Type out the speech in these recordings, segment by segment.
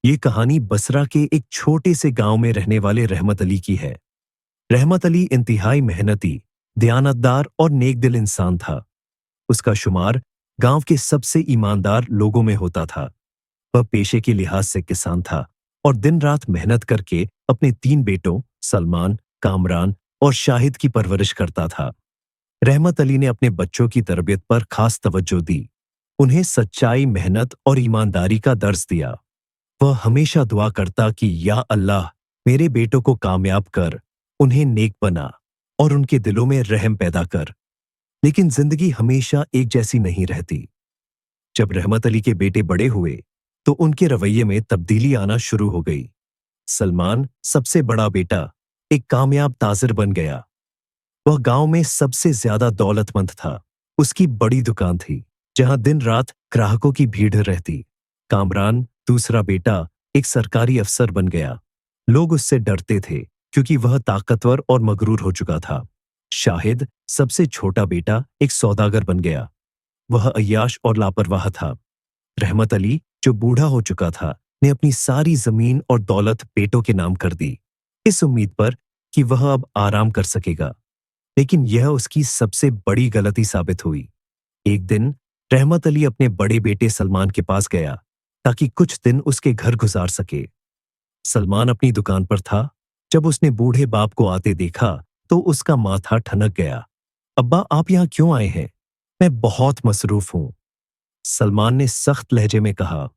ये कहानी बसरा के एक छोटे से गांव में रहने वाले रहमत अली की है। रहमत अली इंतहाई मेहनती, दयानतदार और नेकदिल इंसान था। उसका शुमार गांव के सबसे ईमानदार लोगों में होता था। वह पेशे के लिहाज से किसान था और दिन रात मेहनत करके अपने 3 बेटों सलमान, कामरान और शाहिद की परवरिश करता था। रहमत अली ने अपने बच्चों की तरबियत पर खास तवज्जो दी। उन्हें सच्चाई, मेहनत और ईमानदारी का दर्स दिया। वह हमेशा दुआ करता कि या अल्लाह, मेरे बेटों को कामयाब कर, उन्हें नेक बना और उनके दिलों में रहम पैदा कर। लेकिन जिंदगी हमेशा एक जैसी नहीं रहती। जब रहमत अली के बेटे बड़े हुए तो उनके रवैये में तब्दीली आना शुरू हो गई। सलमान, सबसे बड़ा बेटा, एक कामयाब ताजिर बन गया। वह गांव में सबसे ज्यादा दौलतमंद था। उसकी बड़ी दुकान थी जहां दिन रात ग्राहकों की भीड़ रहती। कामरान, दूसरा बेटा, एक सरकारी अफसर बन गया। लोग उससे डरते थे क्योंकि वह ताकतवर और मगरूर हो चुका था। शाहिद, सबसे छोटा बेटा, एक सौदागर बन गया। वह अय्याश और लापरवाह था। रहमत अली, जो बूढ़ा हो चुका था, ने अपनी सारी जमीन और दौलत बेटों के नाम कर दी, इस उम्मीद पर कि वह अब आराम कर सकेगा। लेकिन यह उसकी सबसे बड़ी गलती साबित हुई। एक दिन रहमत अली अपने बड़े बेटे सलमान के पास गया ताकि कुछ दिन उसके घर गुजार सके। सलमान अपनी दुकान पर था। जब उसने बूढ़े बाप को आते देखा तो उसका माथा ठनक गया। अब्बा, आप यहां क्यों आए हैं? मैं बहुत मसरूफ हूं, सलमान ने सख्त लहजे में कहा।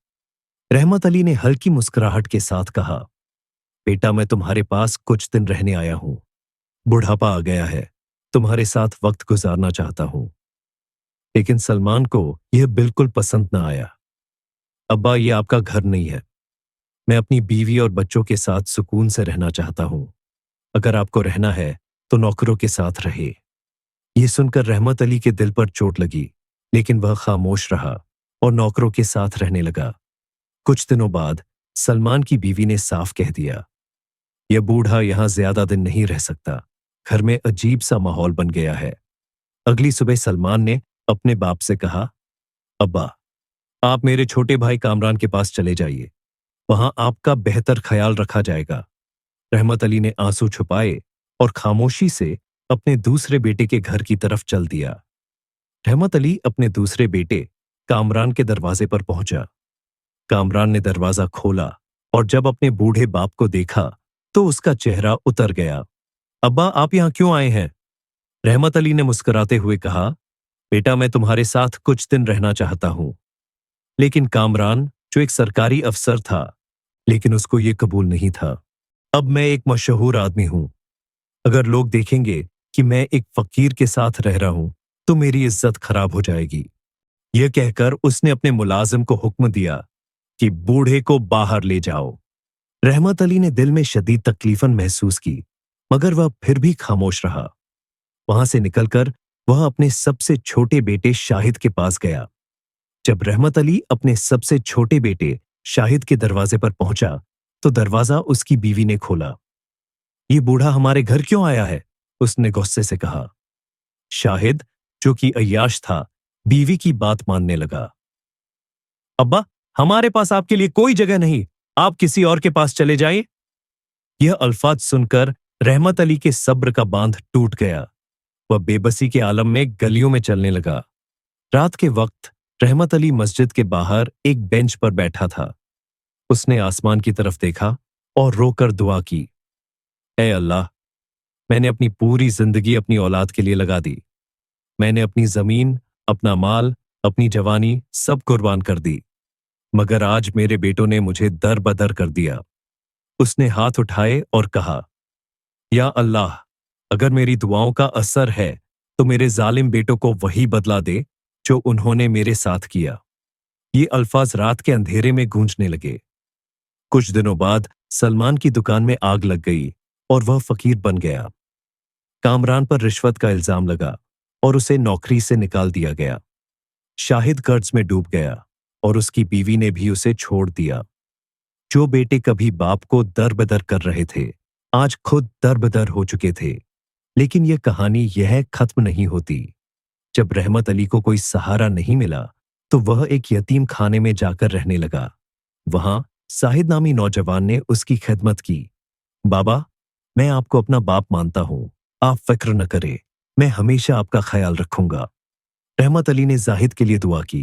रहमत अली ने हल्की मुस्कुराहट के साथ कहा, बेटा, मैं तुम्हारे पास कुछ दिन रहने आया हूं। बुढ़ापा आ गया है, तुम्हारे साथ वक्त गुजारना चाहता हूं। लेकिन सलमान को यह बिल्कुल पसंद न आया। अब्बा, यह आपका घर नहीं है। मैं अपनी बीवी और बच्चों के साथ सुकून से रहना चाहता हूं। अगर आपको रहना है तो नौकरों के साथ रहे। यह सुनकर रहमत अली के दिल पर चोट लगी, लेकिन वह खामोश रहा और नौकरों के साथ रहने लगा। कुछ दिनों बाद सलमान की बीवी ने साफ कह दिया, यह बूढ़ा यहां ज्यादा दिन नहीं रह सकता। घर में अजीब सा माहौल बन गया है। अगली सुबह सलमान ने अपने बाप से कहा, अब्बा, आप मेरे छोटे भाई कामरान के पास चले जाइए। वहां आपका बेहतर ख्याल रखा जाएगा। रहमत अली ने आंसू छुपाए और खामोशी से अपने दूसरे बेटे के घर की तरफ चल दिया। रहमत अली अपने दूसरे बेटे कामरान के दरवाजे पर पहुंचा। कामरान ने दरवाजा खोला और जब अपने बूढ़े बाप को देखा तो उसका चेहरा उतर गया। अब्बा, आप यहां क्यों आए हैं? रहमत अली ने मुस्कुराते हुए कहा, बेटा, मैं तुम्हारे साथ कुछ दिन रहना चाहता हूं। लेकिन कामरान, जो एक सरकारी अफसर था, लेकिन उसको यह कबूल नहीं था। अब मैं एक मशहूर आदमी हूं। अगर लोग देखेंगे कि मैं एक फकीर के साथ रह रहा हूं तो मेरी इज्जत खराब हो जाएगी। यह कहकर उसने अपने मुलाजिम को हुक्म दिया कि बूढ़े को बाहर ले जाओ। रहमत अली ने दिल में शदीद तकलीफन महसूस की, मगर वह फिर भी खामोश रहा। वहां से निकलकर वह अपने सबसे छोटे बेटे शाहिद के पास गया। जब रहमत अली अपने सबसे छोटे बेटे शाहिद के दरवाजे पर पहुंचा तो दरवाजा उसकी बीवी ने खोला। ये बूढ़ा हमारे घर क्यों आया है? उसने गुस्से से कहा। शाहिद, जो कि अय्याश था, बीवी की बात मानने लगा। अब्बा, हमारे पास आपके लिए कोई जगह नहीं, आप किसी और के पास चले जाइए। यह अल्फाज सुनकर रहमत अली के सब्र का बांध टूट गया। वह बेबसी के आलम में गलियों में चलने लगा। रात के वक्त रहमत अली मस्जिद के बाहर एक बेंच पर बैठा था। उसने आसमान की तरफ देखा और रोकर दुआ की, ऐ अल्लाह, मैंने अपनी पूरी जिंदगी अपनी औलाद के लिए लगा दी। मैंने अपनी जमीन, अपना माल, अपनी जवानी सब कुर्बान कर दी, मगर आज मेरे बेटों ने मुझे दर बदर कर दिया। उसने हाथ उठाए और कहा, या अल्लाह, अगर मेरी दुआओं का असर है तो मेरे जालिम बेटों को वही बदला दे जो उन्होंने मेरे साथ किया। ये अल्फाज रात के अंधेरे में गूंजने लगे। कुछ दिनों बाद सलमान की दुकान में आग लग गई और वह फकीर बन गया। कामरान पर रिश्वत का इल्जाम लगा और उसे नौकरी से निकाल दिया गया। शाहिद कर्ज में डूब गया और उसकी बीवी ने भी उसे छोड़ दिया। जो बेटे कभी बाप को दर-बदर कर रहे थे, आज खुद दर-बदर हो चुके थे। लेकिन यह कहानी यह खत्म नहीं होती। जब रहमत अली को कोई सहारा नहीं मिला तो वह एक यतीम खाने में जाकर रहने लगा। वहां साहिद नामी नौजवान ने उसकी खिदमत की। बाबा, मैं आपको अपना बाप मानता हूं। आप फिक्र न करें, मैं हमेशा आपका ख्याल रखूंगा। रहमत अली ने जाहिद के लिए दुआ की।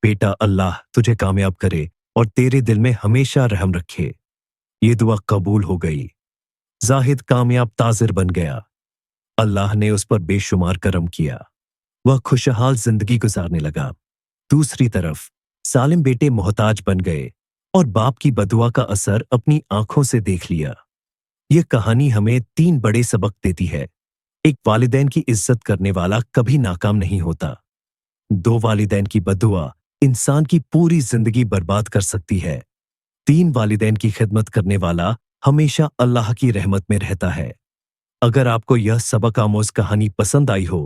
बेटा, अल्लाह तुझे कामयाब करे और तेरे दिल में हमेशा रहम रखे। ये दुआ कबूल हो गई। जाहिद कामयाब ताजिर बन गया। अल्लाह ने उस पर बेशुमार करम किया। वह खुशहाल जिंदगी गुजारने लगा। दूसरी तरफ सालिम बेटे मोहताज बन गए और बाप की बदुआ का असर अपनी आंखों से देख लिया। यह कहानी हमें 3 बड़े सबक देती है। एक, वालिदैन की इज्जत करने वाला कभी नाकाम नहीं होता। 2, वालिदैन की बदुआ इंसान की पूरी जिंदगी बर्बाद कर सकती है। 3, वालिदैन की खिदमत करने वाला हमेशा अल्लाह की रहमत में रहता है। अगर आपको यह सबक आमोज कहानी पसंद आई हो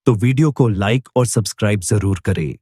तो वीडियो को लाइक और सब्सक्राइब जरूर करें।